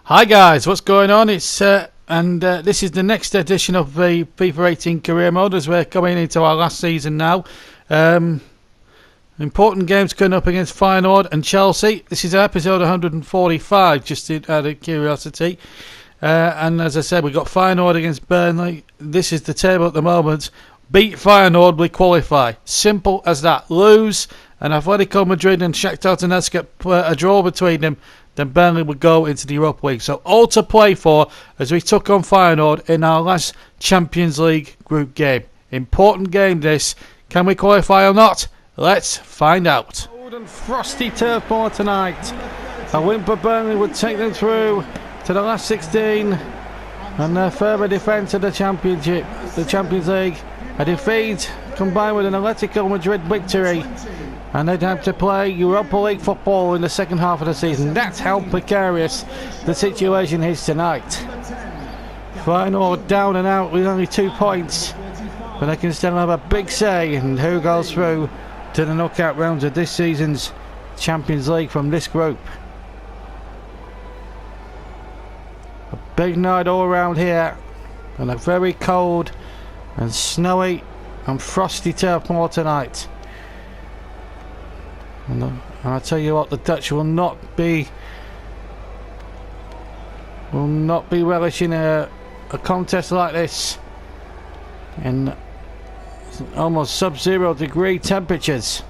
Hi guys, what's going on? This is the next edition of the FIFA 18 career mode as we're coming into our last season now. Important games coming up against Feyenoord and Chelsea. This is episode 145, just out of curiosity. And as I said, we've got Feyenoord against Burnley. This is the table at the moment. Beat Feyenoord, we qualify. Simple as that. Lose, and Atletico Madrid and Shakhtar Donetsk get a draw between them, then Burnley would go into the Europa League. So all to play for as we took on Feyenoord in our last Champions League group game. Important game this. Can we qualify or not? Let's find out. Cold and frosty turf for tonight. A win for Burnley would take them through to the last 16 and their further defence of the Champions League. A defeat combined with an Atletico Madrid victory, and they'd have to play Europa League football in the second half of the season. That's how precarious the situation is tonight. Feyenoord down and out with only 2 points, but they can still have a big say in who goes through to the knockout rounds of this season's Champions League from this group. A big night all around here, and a very cold and snowy and frosty turf moor tonight. And I tell you what, the Dutch will not be relishing a contest like this in almost sub-zero degree temperatures.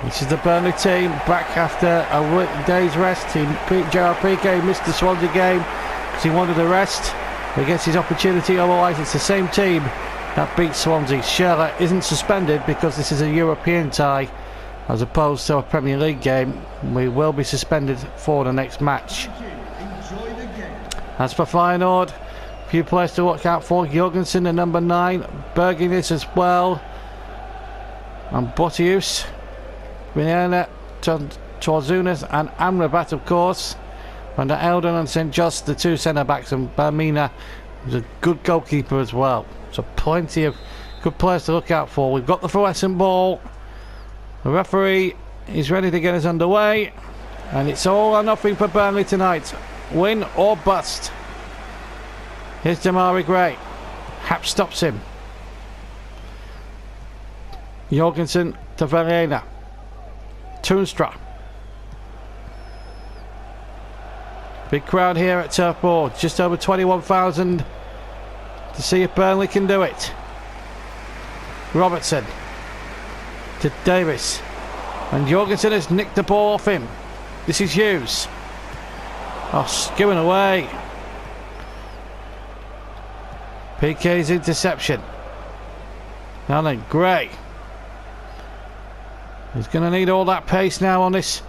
This is the Burnley team back after a day's rest. Gerard Piqué missed the Swansea game because he wanted a rest. He gets his opportunity, otherwise it's the same team that beats Swansea. Schürrle isn't suspended because this is a European tie as opposed to a Premier League game. We will be suspended for the next match. As for Feyenoord, a few players to watch out for. Jorgensen, the number 9, Berginis as well, and Botius, Viena, Torzunas and Amrabat of course. Under Eldon and St. Just, the 2 centre-backs, and Bamina is a good goalkeeper as well. So plenty of good players to look out for. We've got the fluorescent ball. The referee is ready to get us underway. And it's all or nothing for Burnley tonight. Win or bust. Here's Damari Gray. Hap stops him. Jorgensen to Verena. Toonstra. Big crowd here at Turf Moor, just over 21,000 to see if Burnley can do it. Robertson to Davis, and Jorgensen has nicked the ball off him. This is Hughes. Oh, skewing away. PK's interception. Now then, Gray. He's going to need all that pace now on this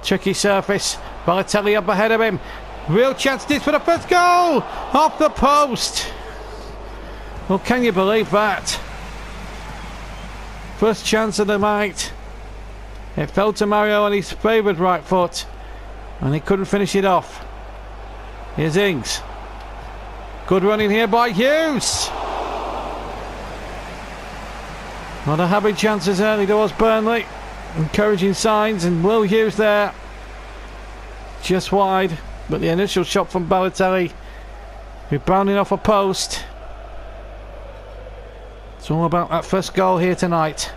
tricky surface. Balotelli up ahead of him. Real chance this for the first goal! Off the post! Well, can you believe that? First chance of the night. It fell to Mario on his favoured right foot, and he couldn't finish it off. Here's Ings. Good running here by Hughes. Not a having chances early towards Burnley. Encouraging signs, and Will Hughes there. Just wide, but the initial shot from Balotelli rebounding off a post. It's all about that first goal here tonight.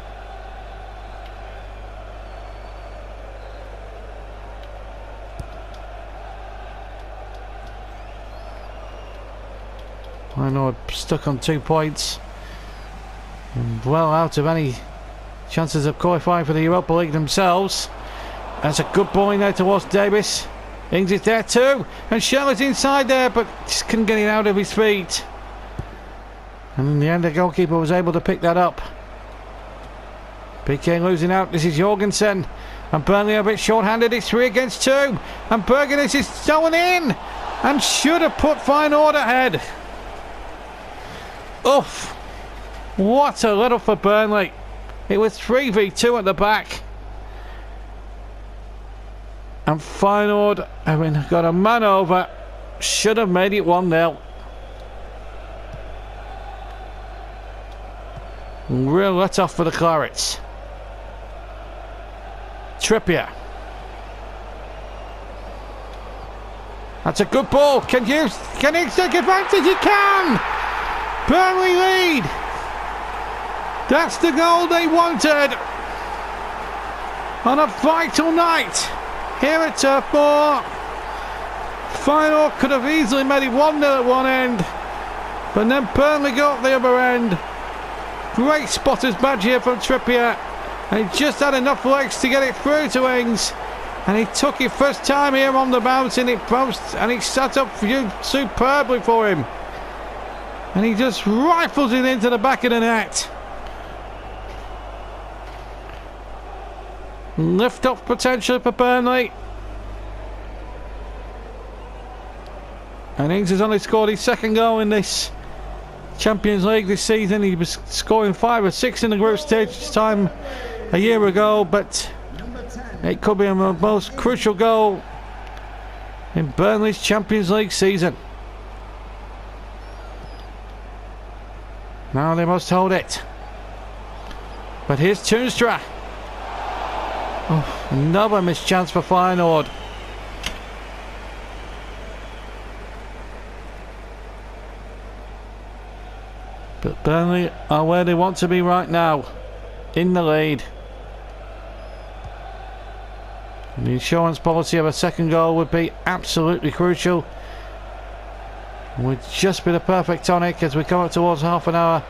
I know I'm stuck on 2 points and well out of any chances of qualifying for the Europa League themselves. That's a good ball in there towards Davis. Ings is there too, and Schürrle's inside there, but just couldn't get it out of his feet. And in the end, the goalkeeper was able to pick that up. PK losing out. This is Jorgensen, and Burnley a bit short-handed. It's 3 against 2, and Berginis is stolen in, and should have put Feyenoord ahead. Oof! What a little for Burnley. It was 3v2 at the back. And Feyenoord, got a man over, should have made it 1-0. Real let off for the Clarets. Trippier. That's a good ball. Can he take advantage? He can! Burnley lead. That's the goal they wanted on a vital night here at Turf Moor. Feyenoord could have easily made it 1-0 at one end, but then Burnley got the other end. Great spotter's badge here from Trippier, and he just had enough legs to get it through to Ings, and he took it first time here on the bounce in it post, and he sat up superbly for him, and he just rifles it into the back of the net. Lift off potential for Burnley. And Ings has only scored his second goal in this Champions League this season. He was scoring 5 or 6 in the group stage time a year ago, but it could be the most crucial goal in Burnley's Champions League season. Now they must hold it. But here's Toonstra. Oh, another missed chance for Feyenoord. But Burnley are where they want to be right now, in the lead. And the insurance policy of a second goal would be absolutely crucial. Would just be the perfect tonic as we come up towards half an hour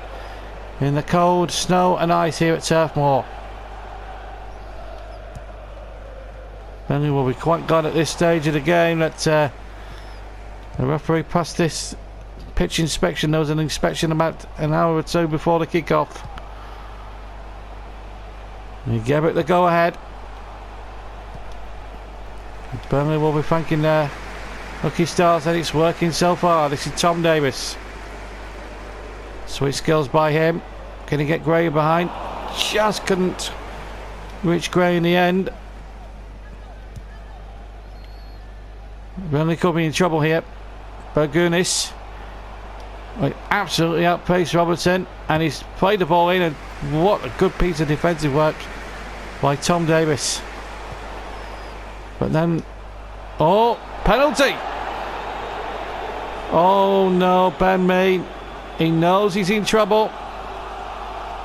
in the cold snow and ice here at Turf Moor. Burnley will be quite glad at this stage of the game that the referee passed this pitch inspection. There was an inspection about an hour or two before the kick-off. He gave it the go-ahead. Burnley will be thanking their lucky stars that it's working so far. This is Tom Davis. Sweet skills by him. Can he get Gray behind? Just couldn't reach Gray in the end. Burnley could be in trouble here. Burgunis absolutely outpaced Robertson, and he's played the ball in, and what a good piece of defensive work by Tom Davis. But then, oh, penalty! Oh no, Ben Mee, he knows he's in trouble.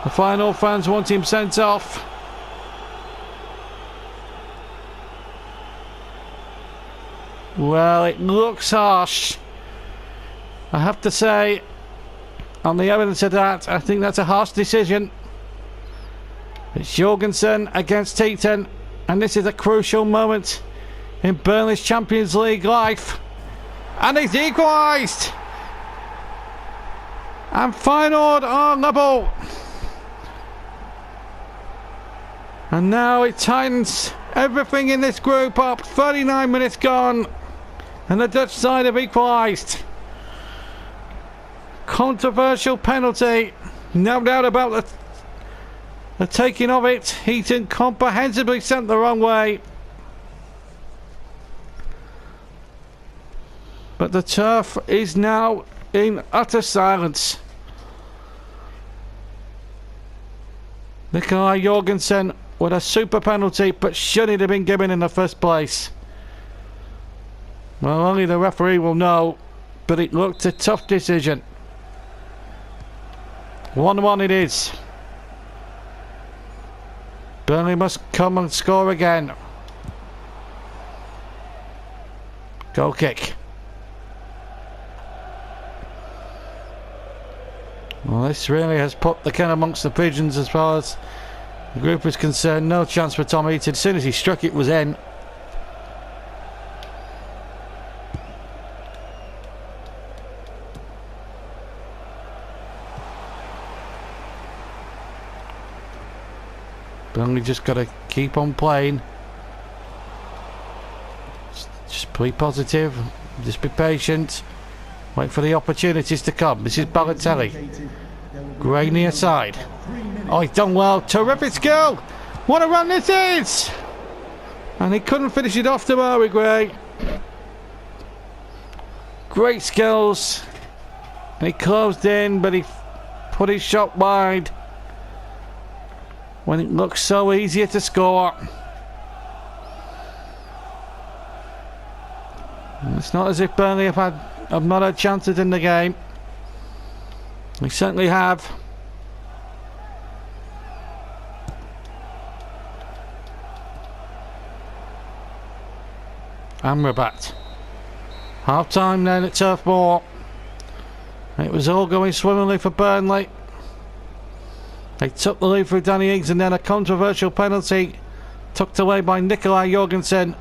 The Feyenoord fans want him sent off. Well, it looks harsh, I have to say. On the evidence of that, I think that's a harsh decision. It's Jorgensen against Teton, and this is a crucial moment in Burnley's Champions League life. And he's equalised, and Feyenoord are level. And now it tightens everything in this group up. 39 minutes gone, and the Dutch side have equalised. Controversial penalty, no doubt about the taking of it. Heaton comprehensively sent the wrong way. But the turf is now in utter silence. Nikolai Jorgensen with a super penalty, but should it have been given in the first place? Well, only the referee will know, but it looked a tough decision. 1-1 it is. Burnley must come and score again. Goal kick. Well, this really has put the ken amongst the pigeons as far as the group is concerned. No chance for Tom Heaton. As soon as he struck it, was in. Burnley just got to keep on playing. Just be positive. Just be patient. Wait for the opportunities to come. This is Balotelli. Gray near side. Oh, he's done well. Terrific skill. What a run this is. And he couldn't finish it off tomorrow, Gray. Great skills. And he closed in, but he put his shot wide when it looks so easier to score. It's not as if Burnley have not had chances in the game. They certainly have. Amrabat. Half time then at Turf Moor. It was all going swimmingly for Burnley. They took the lead through Danny Ings, and then a controversial penalty tucked away by Nikolai Jorgensen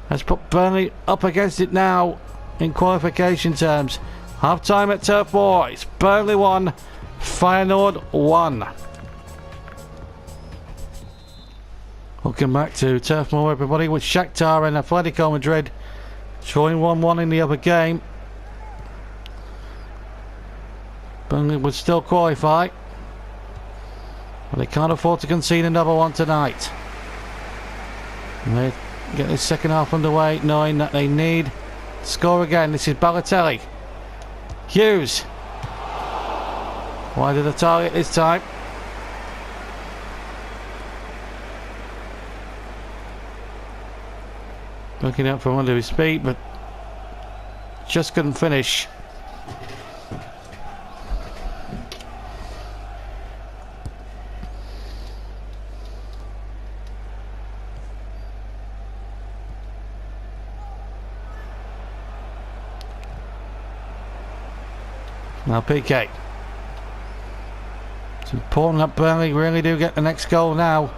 has put Burnley up against it now in qualification terms. Half time at Turf Moor. It's Burnley 1, Feyenoord 1. Welcome back to Turf Moor, everybody, with Shakhtar and Atletico Madrid showing 1-1 in the other game. Burnley would still qualify, but they can't afford to concede another one tonight. And they get this second half underway, knowing that they need to score again. This is Balotelli. Hughes. Wide of the target this time. Looking out from under his feet, but just couldn't finish. Now PK. It's important that Burnley really do get the next goal now.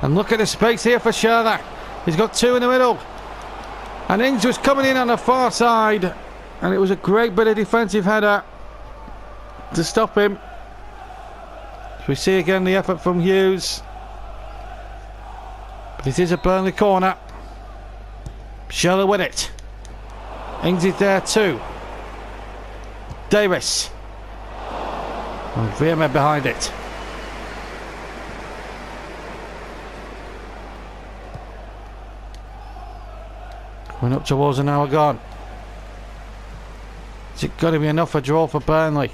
And look at the space here for Schürrle. He's got two in the middle. And Ings was coming in on the far side. And it was a great bit of defensive header to stop him. So we see again the effort from Hughes. But it is a Burnley corner. Schürrle with it. Ings is there too. Davis. And Veerman behind it. Going up towards an hour gone. Is it got to be enough for a draw for Burnley?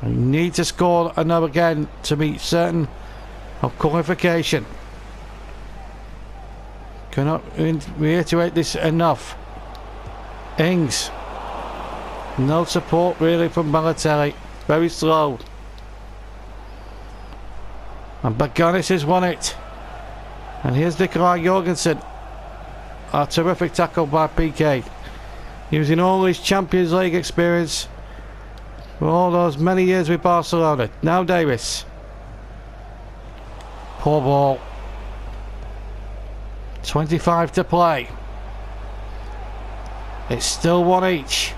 They need to score another again to be certain of qualification. Cannot reiterate this enough. Ings. No support really from Balotelli. Very slow. And Baganis has won it. And here's Nikolai Jorgensen. A terrific tackle by PK. Using all his Champions League experience for all those many years with Barcelona. Now Davis. Poor ball. 25 to play. It's still one each.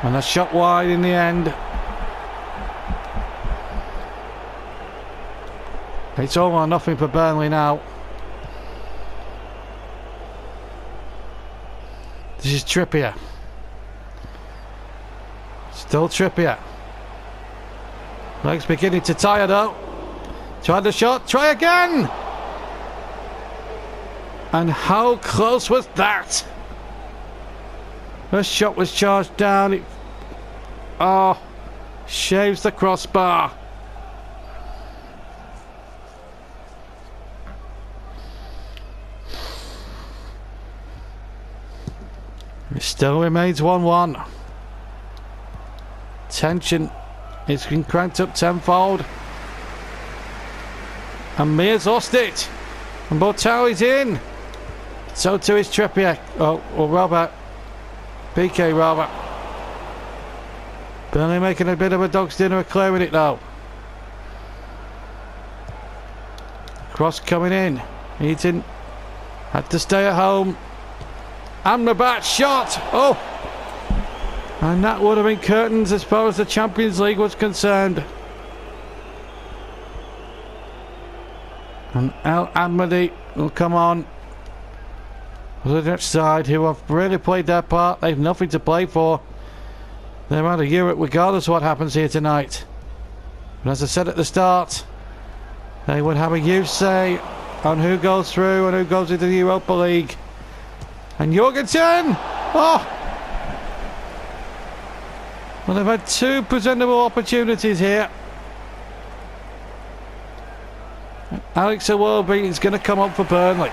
And a shot wide in the end. It's all or nothing for Burnley now. This is Trippier. Still Trippier. Legs beginning to tire though. Tried the shot. Try again! And how close was that? First shot was charged down. It shaves the crossbar. It still remains 1-1. Tension is been cranked up tenfold. And Mears lost it. And Botaoi's in. So too is Trippier. Oh, Robert. PK Robert. Burnley making a bit of a dog's dinner of clearing it though. Cross coming in. Eaton had to stay at home. Amrabat shot. Oh! And that would have been curtains as far as the Champions League was concerned. And El Amadi will come on the Dutch side, who have really played their part. They've nothing to play for. They're out of Europe regardless of what happens here tonight. But as I said at the start, they would have a huge say on who goes through and who goes into the Europa League. And Jorgensen! Oh! Well, they've had two presentable opportunities here. Alex Iwobi is going to come up for Burnley.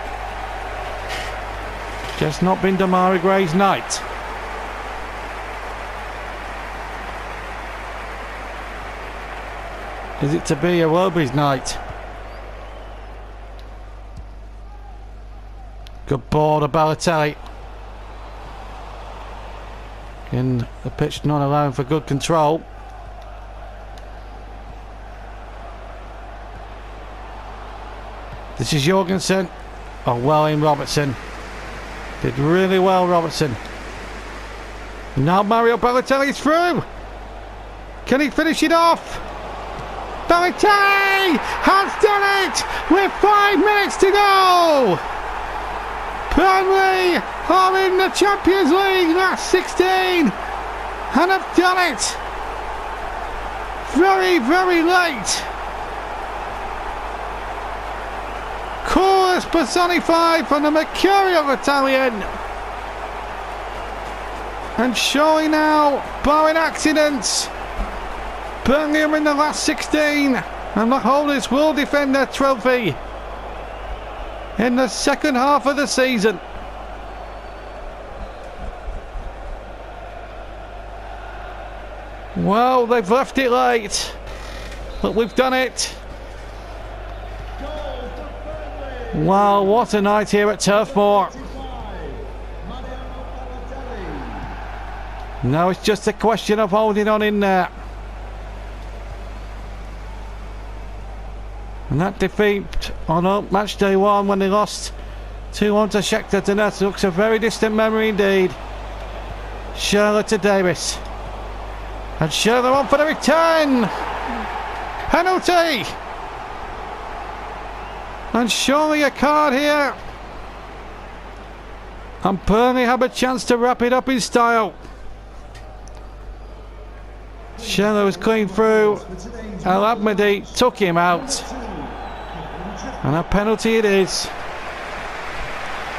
Just not been Damari Gray's night. Is it to be Iwobi's night? Good ball to Balotelli. In the pitch not allowing for good control. This is Jorgensen. Oh, well in Robertson. Did really well, Robertson. Now Mario Balotelli's through. Can he finish it off? Balotelli has done it with 5 minutes to go. Burnley are in the Champions League last 16 and have done it very, very late. Chorus personified from the mercurial Italian. And surely now, barring accidents, Burnley are in the last 16 and the holders will defend their trophy in the second half of the season. Well, they've left it late, but we've done it. Wow, what a night here at Turf Moor. Now it's just a question of holding on in there. And that defeat on match day 1 when they lost 2-1 to Shakhtar Donetsk looks a very distant memory indeed. Schürrle to Davis. And Schürrle on for the return. Penalty. And surely a card here. And Burnley have a chance to wrap it up in style. Schürrle was clean through. El Abmadi took him out. And a penalty it is.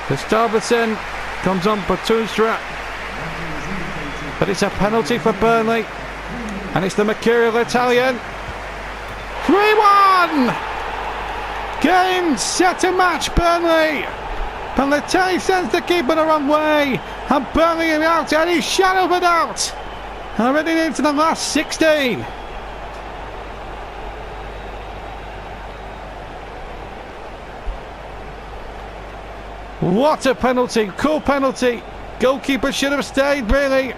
Gustafsson comes on for Toonstra. But it's a penalty for Burnley. And it's the mercurial Italian. 3-1! Game, set and match, Burnley. Balotelli sends the keeper the wrong way. And Burnley are out any shadow of a doubt. Already into the last 16. What a penalty, cool penalty. Goalkeeper should have stayed, really.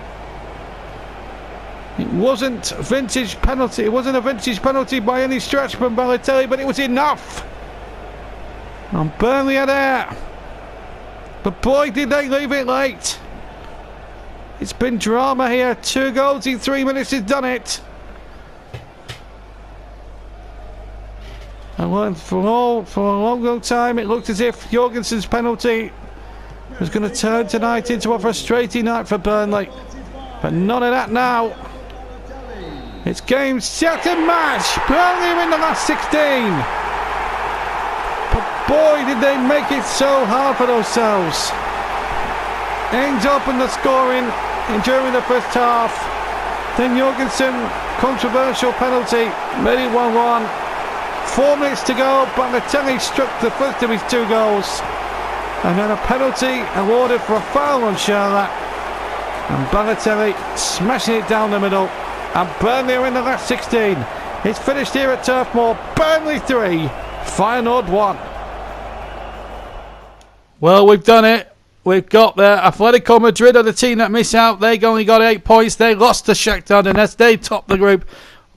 It wasn't a vintage penalty. It wasn't a vintage penalty by any stretch from Balotelli, but it was enough. And Burnley are there. But boy, did they leave it late. It's been drama here. 2 goals in 3 minutes has done it. And for a long time it looked as if Jorgensen's penalty was going to turn tonight into a frustrating night for Burnley. But none of that now. It's game, set and match. Burnley are in the last 16. But boy, did they make it so hard for themselves. Ends up in the scoring during the first half. Then Jorgensen, controversial penalty, made it 1-1. 4 minutes to go. Balotelli struck the first of his 2 goals. And then a penalty awarded for a foul on Schürrle. And Balotelli smashing it down the middle. And Burnley are in the last 16. It's finished here at Turf Moor. Burnley 3, Feyenoord 1. Well, we've done it. We've got there. Atletico Madrid are the team that miss out. They only got 8 points. They lost to Shakhtar Donetsk. They top the group.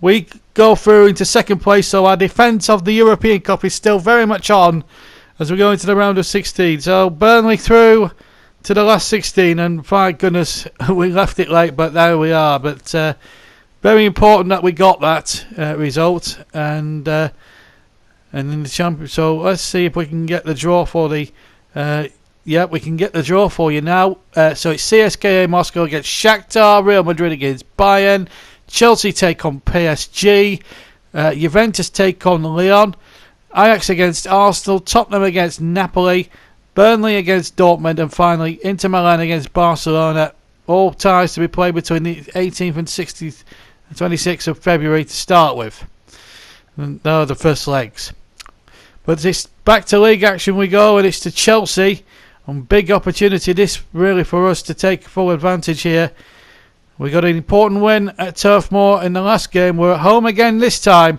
We go through into second place. So our defence of the European Cup is still very much on as we go into the round of 16. So Burnley through to the last 16. And thank goodness we left it late. But there we are. But very important that we got that result. And in the champion. So let's see if we can get the draw for the... yeah, we can get the draw for you now. So it's CSKA Moscow against Shakhtar, Real Madrid against Bayern, Chelsea take on PSG, Juventus take on Lyon, Ajax against Arsenal, Tottenham against Napoli, Burnley against Dortmund, and finally Inter Milan against Barcelona. All ties to be played between the 18th and 26th of February to start with. And those are the first legs. But it's back to league action we go, and it's to Chelsea. And big opportunity this really for us to take full advantage here. We got an important win at Turf Moor in the last game. We're at home again this time.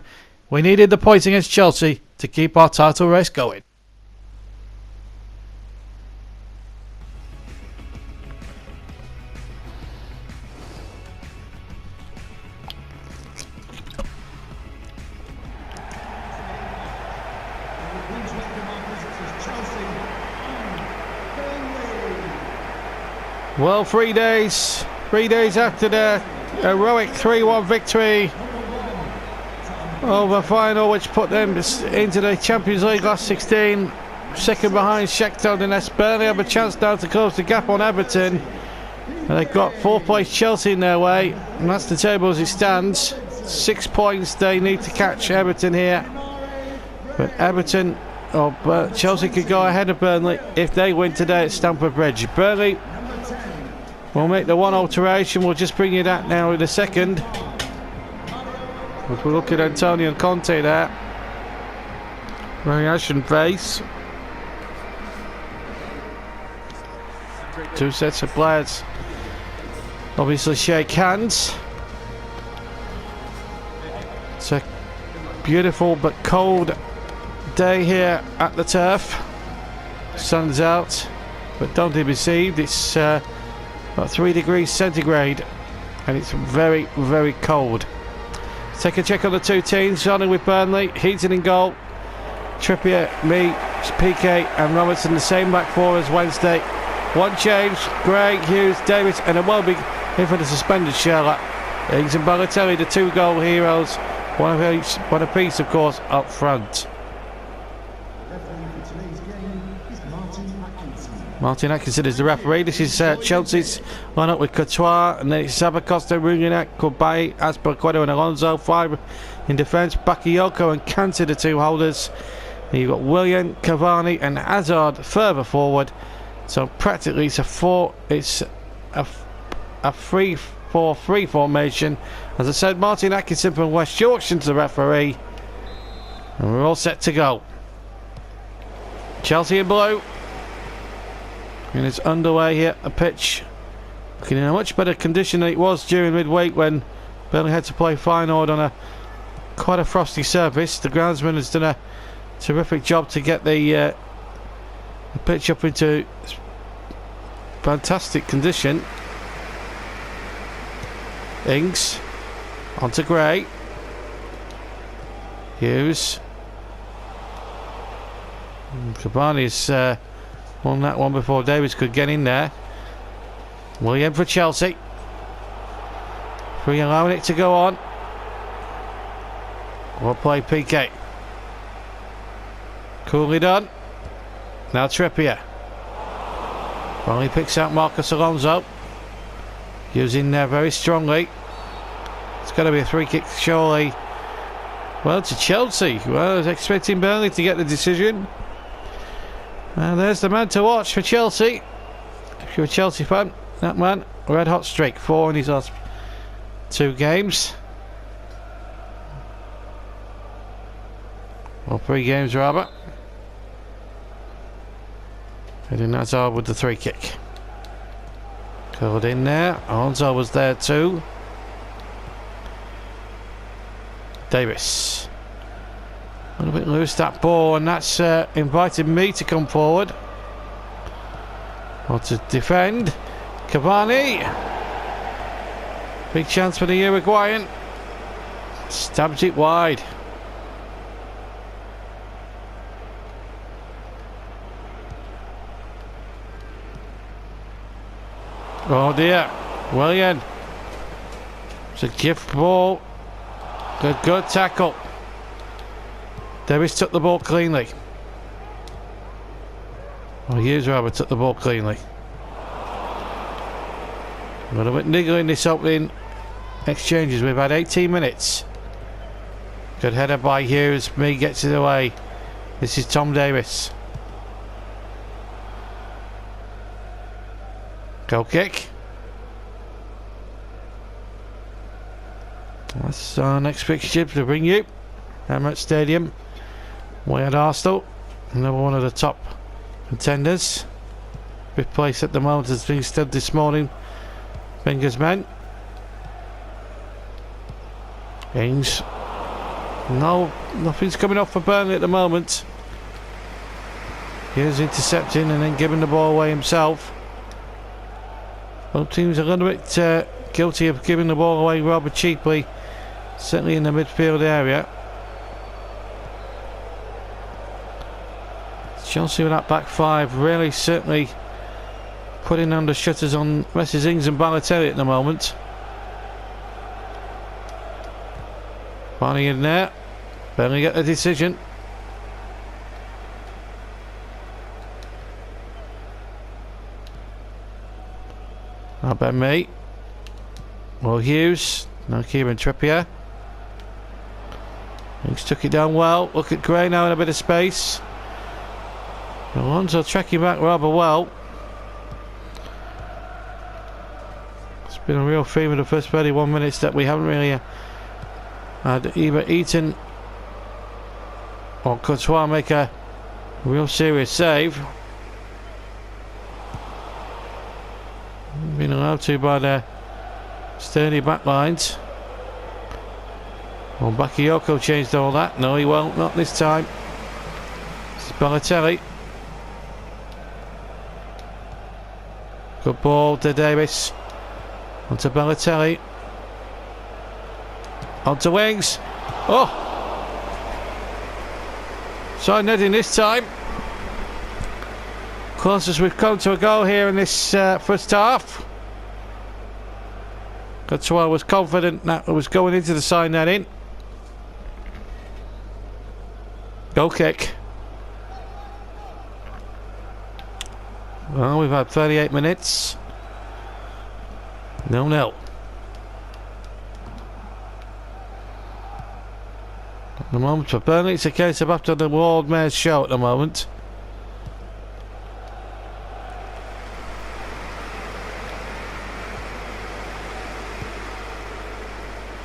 We needed the points against Chelsea to keep our title race going. Well, 3 days after the heroic 3-1 victory over final, which put them into the Champions League last 16, second behind Shakhtar Donetsk. Burnley have a chance now to close the gap on Everton, and they've got 4th place Chelsea in their way, and that's the table as it stands. 6 points they need to catch Everton here, but Chelsea could go ahead of Burnley if they win today at Stamford Bridge. Burnley will make the one alteration. We'll just bring you that now in a second. As we look at Antonio Conte there, very ashen face. 2 sets of players obviously shake hands. It's a beautiful but cold day here at the turf. Sun's out, but don't be deceived, it's about 3 degrees centigrade, and it's very, very cold. Let's take a check on the two teams, starting with Burnley. Heaton in goal, Trippier, me, PK and Robertson, the same back four as Wednesday. One change, Gray, Hughes, Davis and a Welby in for the suspended Sherlock. Ings and Balotelli, the 2 goal heroes, one apiece of course up front. Martin Atkinson is the referee. This is Chelsea's line-up with Courtois, and then it's Sabacosta, Ruginak, Kubai, Azpilicueta and Alonso. 5 in defence, Bakayoko and Kante, the 2 holders. And you've got Willian, Cavani and Hazard further forward. So practically it's a 3-4-3 formation. As I said, Martin Atkinson from West Yorkshire's the referee, and we're all set to go. Chelsea in blue, and it's underway here at the pitch, looking in a much better condition than it was during midweek when Burnley had to play Feyenoord on quite a frosty surface. The groundsman has done a terrific job to get the pitch up into fantastic condition. Ings onto Gray, Hughes, Cavani's won that one before Davis could get in there. William for Chelsea, free allowing it to go on. We'll play PK. Coolly done. Now Trippier finally picks out Marcos Alonso, using there very strongly. It's got to be a free kick surely. Well, to Chelsea. Well, I was expecting Burnley to get the decision. And there's the man to watch for Chelsea. If you're a Chelsea fan, that man, red hot streak, 4 in his last 2 games. Or 3 games rather. Eden Hazard with the 3 kick. Curled in there. Alonso was there too. Davis. A little bit loose that ball, and that's invited me to come forward. Or to defend. Cavani. Big chance for the Uruguayan. Stabs it wide. Oh dear. Willian. It's a gift ball. Good tackle. Davis took the ball cleanly. Hughes rather took the ball cleanly. A little bit niggling this opening exchanges. We've had 18 minutes. Good header by Hughes. Me gets it away. This is Tom Davis. Goal kick. That's our next fixture to bring you. Emirates Stadium. We had Arsenal, another one of the top contenders. Fifth place at the moment has been stood this morning. Fingers men. Ings. No, nothing's coming off for Burnley at the moment. He's intercepting and then giving the ball away himself. Both teams are a little bit guilty of giving the ball away rather cheaply, certainly in the midfield area. Chelsea with that back five really certainly putting under shutters on Mrs. Ings and Balotelli at the moment. Finally in there. Burnley get the decision. Now Ben Mee. Will Hughes. Now Kieran Trippier. Ings took it down well. Look at Gray now in a bit of space. Alonso tracking back rather well. It's been a real theme of the first 31 minutes that we haven't really had either Eaton or Courtois make a real serious save. Been allowed to by the sturdy backlines. Well, Bakayoko changed all that. No, he won't, not this time. It's Balotelli. Good ball to Davis. Onto Balotelli. Onto Wings. Oh! Side netting this time. Closest we've come to a goal here in this first half. That's why I was confident that it was going into the side netting. Goal kick. Well, we've had 38 minutes. 0-0. At the moment for Burnley, it's a case of after the World Mayor's show at the moment.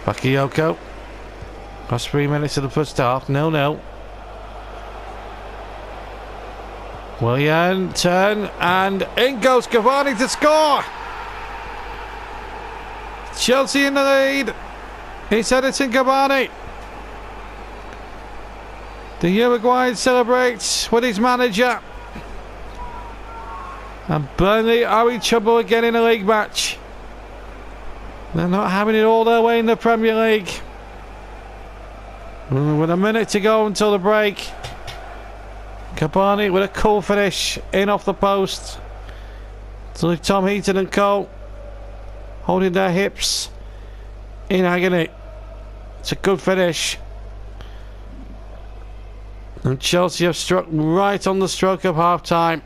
Bakayoko. Last 3 minutes of the first half, 0-0. Willian, turn, and in goes Cavani to score! Chelsea in the lead. It's Edinson Cavani. The Uruguayan celebrates with his manager. And Burnley are in trouble again in a league match. They're not having it all their way in the Premier League. With a minute to go until the break. Cavani with a cool finish in off the post. To leave Tom Heaton and co. Holding their hips in agony. It's a good finish. And Chelsea have struck right on the stroke of half time.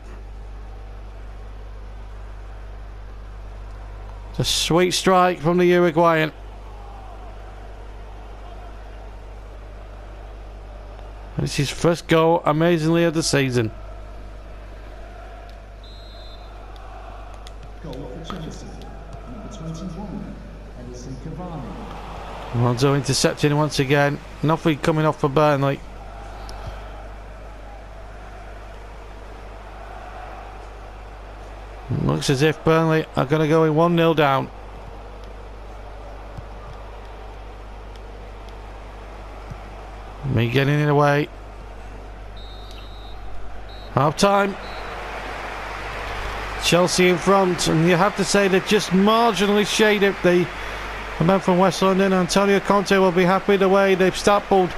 It's a sweet strike from the Uruguayan. And it's his first goal, amazingly, of the season. Goal for Chelsea, number 21, Edinson Cavani. Alonso intercepting once again. Nothing coming off for Burnley. Looks as if Burnley are going to go in 1-0 down. Me getting in the way. Half time. Chelsea in front, and you have to say they've just marginally shaded the man from West London. Antonio Conte will be happy the way they've stappled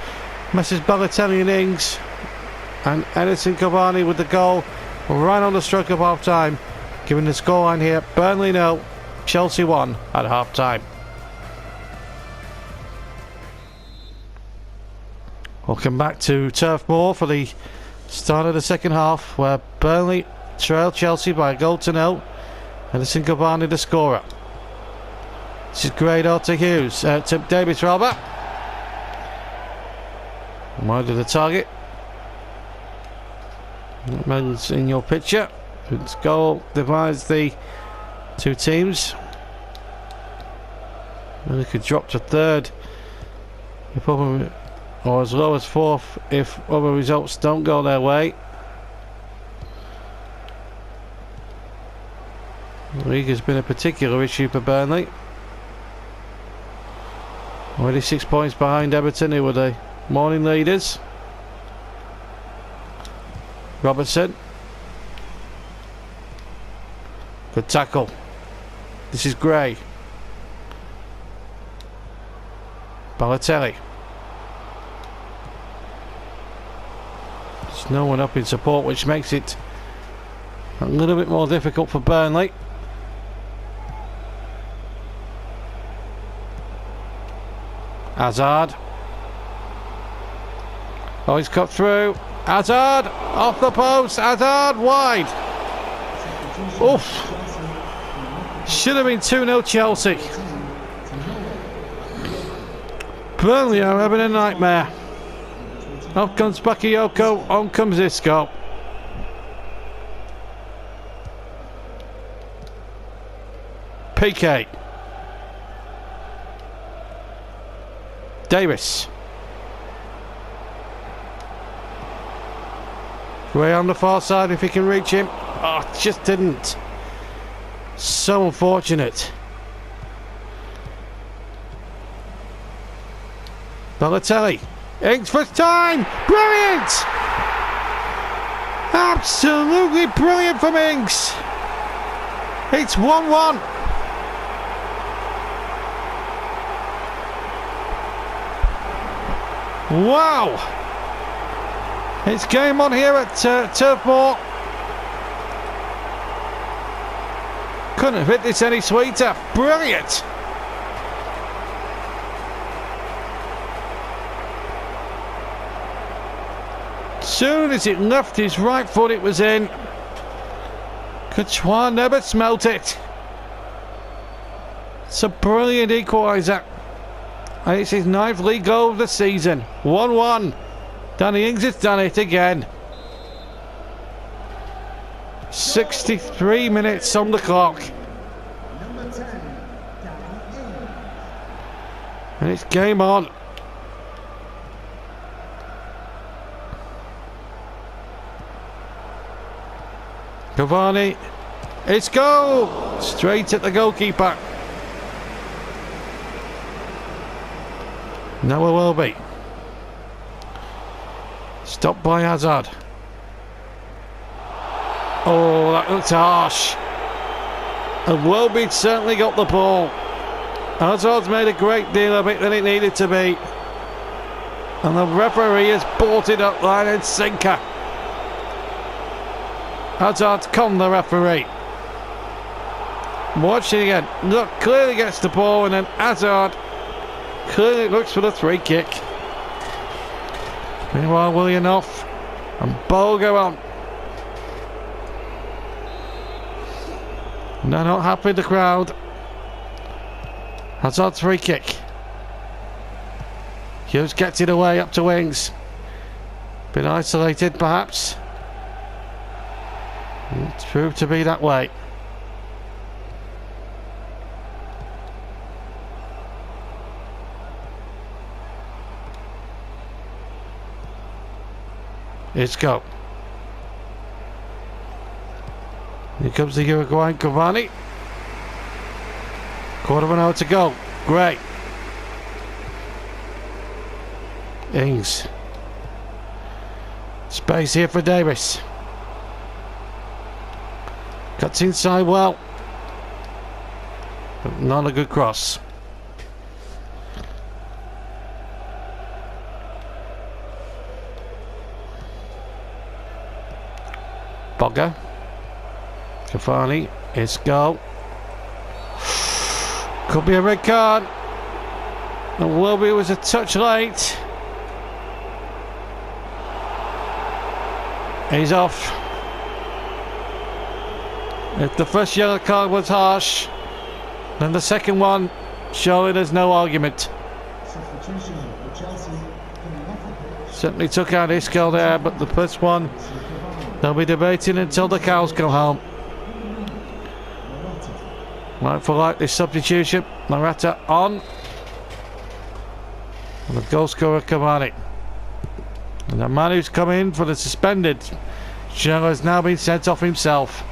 Mrs. Balotelli and Ings, and Edinson Cavani with the goal right on the stroke of half time, giving the scoreline here: Burnley 0, Chelsea 1 at half time. Welcome back to Turf Moor for the start of the second half, where Burnley trail Chelsea by a goal to 0. Edinson Cavani the scorer. This is Grado to Hughes, to Davis rather. Wide of the target. Man's in your picture. Its goal divides the two teams. And it could drop to third. The problem or as low as 4th if other results don't go their way. The league has been a particular issue for Burnley. Already 6 points behind Everton, who were the morning leaders. Robertson. Good tackle. This is Gray. Balotelli. There's no one up in support, which makes it a little bit more difficult for Burnley. Hazard. Oh, he's cut through. Hazard off the post. Hazard wide. Oof. Should have been 2-0 Chelsea. Burnley are having a nightmare. Off comes Bakayoko. On comes Isco. PK. Davis. Way on the far side if he can reach him. Oh, just didn't. So unfortunate. Balotelli. Ings for time. Brilliant. Absolutely brilliant from Ings. It's 1-1. Wow. It's game on here at Turf Moor. Couldn't have hit this any sweeter. Brilliant. Soon as it left his right foot, it was in. Courtois never smelt it. It's a brilliant equaliser. And it's his 9th league goal of the season. 1-1. Danny Ings has done it again. 63 minutes on the clock. Number 10, Danny Ings. And it's game on. Cavani. It's goal! Straight at the goalkeeper. Now it will be. Stopped by Hazard. Oh, that looked harsh. And Welby certainly got the ball. Hazard's made a great deal of it than it needed to be. And the referee has brought it up line and sinker. Hazard's conned the referee. Watch it again. Look, clearly gets the ball and then Hazard clearly looks for the free kick. Meanwhile, Willianoff and Bowl go on. They're not happy, the crowd. Hazard's free kick. Hughes gets it away up to Ings. Been isolated, perhaps. It's proved to be that way. It's go. Here comes the Uruguayan Cavani. Quarter of an hour to go. Great. Ings. Space here for Davis. Cuts inside well. But not a good cross. Bogger. Cavani. It's goal. Could be a red card. And Welby was a touch late. He's off. If the first yellow card was harsh, then the second one, surely there's no argument. Substitution for Chelsea. Certainly took out Isco there, but the first one, they'll be debating until the cows go home. Like for like this substitution, Morata on. And the goal scorer Cavani. And the man who's come in for the suspended Shell has now been sent off himself.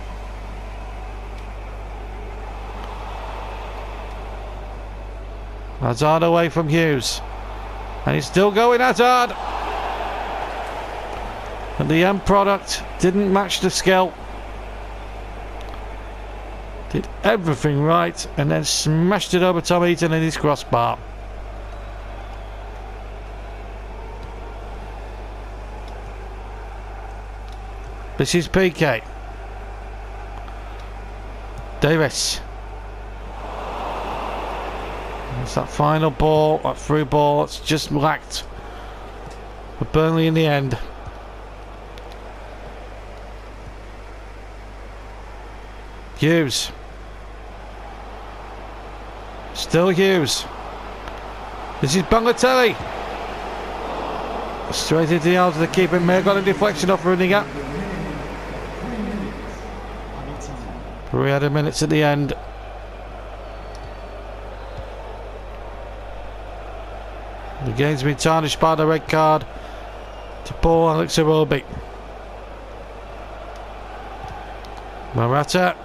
Hazard away from Hughes. And he's still going, Hazard! And the end product didn't match the skill. Did everything right and then smashed it over Tom Heaton in his crossbar. This is PK. Davis. It's that final ball, that through ball, it's just lacked for Burnley in the end. Hughes. Still Hughes. This is Balotelli. Straight into the arms of the keeper. May have got a deflection off running up. 300 minutes at the end. The game's been tarnished by the red card to Paul Alex Iwobi. Morata.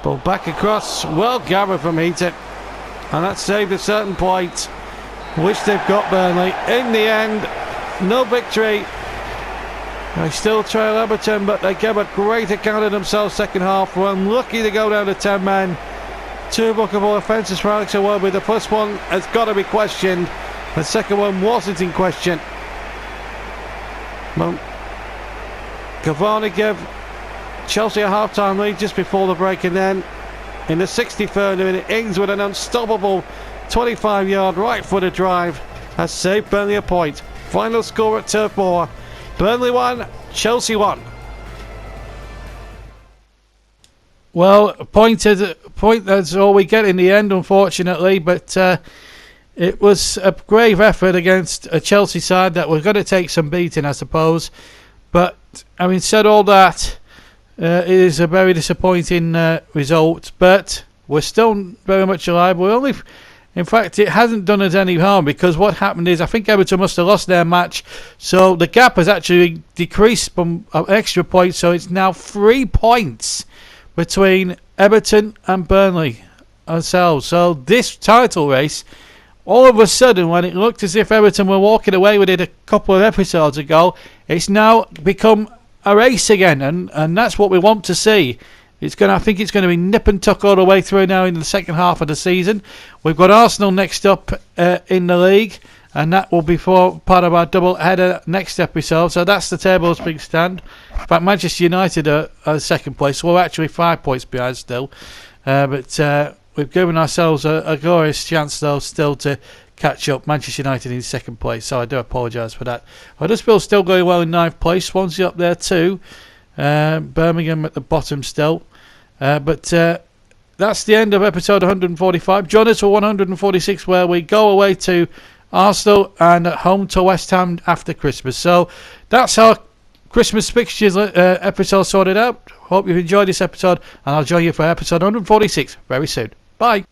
Ball back across. Well gathered from Heaton. And that saved a certain point, which they've got Burnley. In the end, no victory. They still trail Everton, but they gave a great account of themselves second half. Were unlucky to go down to 10 men. 2 bookable offences for Alex Iwobi. The first one has got to be questioned. The second one wasn't in question. Cavani gave Chelsea a half-time lead just before the break, and then in the 63rd minute, Ings with an unstoppable 25-yard right-footed drive has saved Burnley a point. Final score at Turf Moor: Burnley 1, Chelsea 1. Well, a point that's all we get in the end, unfortunately, but it was a grave effort against a Chelsea side that we're going to take some beating, I suppose. But having said all that, it is a very disappointing result, but we're still very much alive. In fact, it hasn't done us any harm, because what happened is I think Everton must have lost their match, so the gap has actually decreased from an extra point, so it's now 3 points between Everton and Burnley ourselves. So this title race, all of a sudden, when it looked as if Everton were walking away with it a couple of episodes ago, it's now become a race again, and that's what we want to see. I think it's going to be nip and tuck all the way through now in the second half of the season. We've got Arsenal next up in the league, and that will be part of our double header next episode. So that's the table as big stand. In fact, Manchester United are second place, so we're actually 5 points behind still. But we've given ourselves a glorious chance, though, still to catch up. Manchester United in second place, so I do apologise for that. Huddersfield still going well in 9th place. Swansea up there too. Birmingham at the bottom still. But that's the end of episode 145. Join us for 146, where we go away to Arsenal and at home to West Ham after Christmas. So that's our Christmas fixtures episode sorted out. Hope you've enjoyed this episode, and I'll join you for episode 146 very soon. Bye.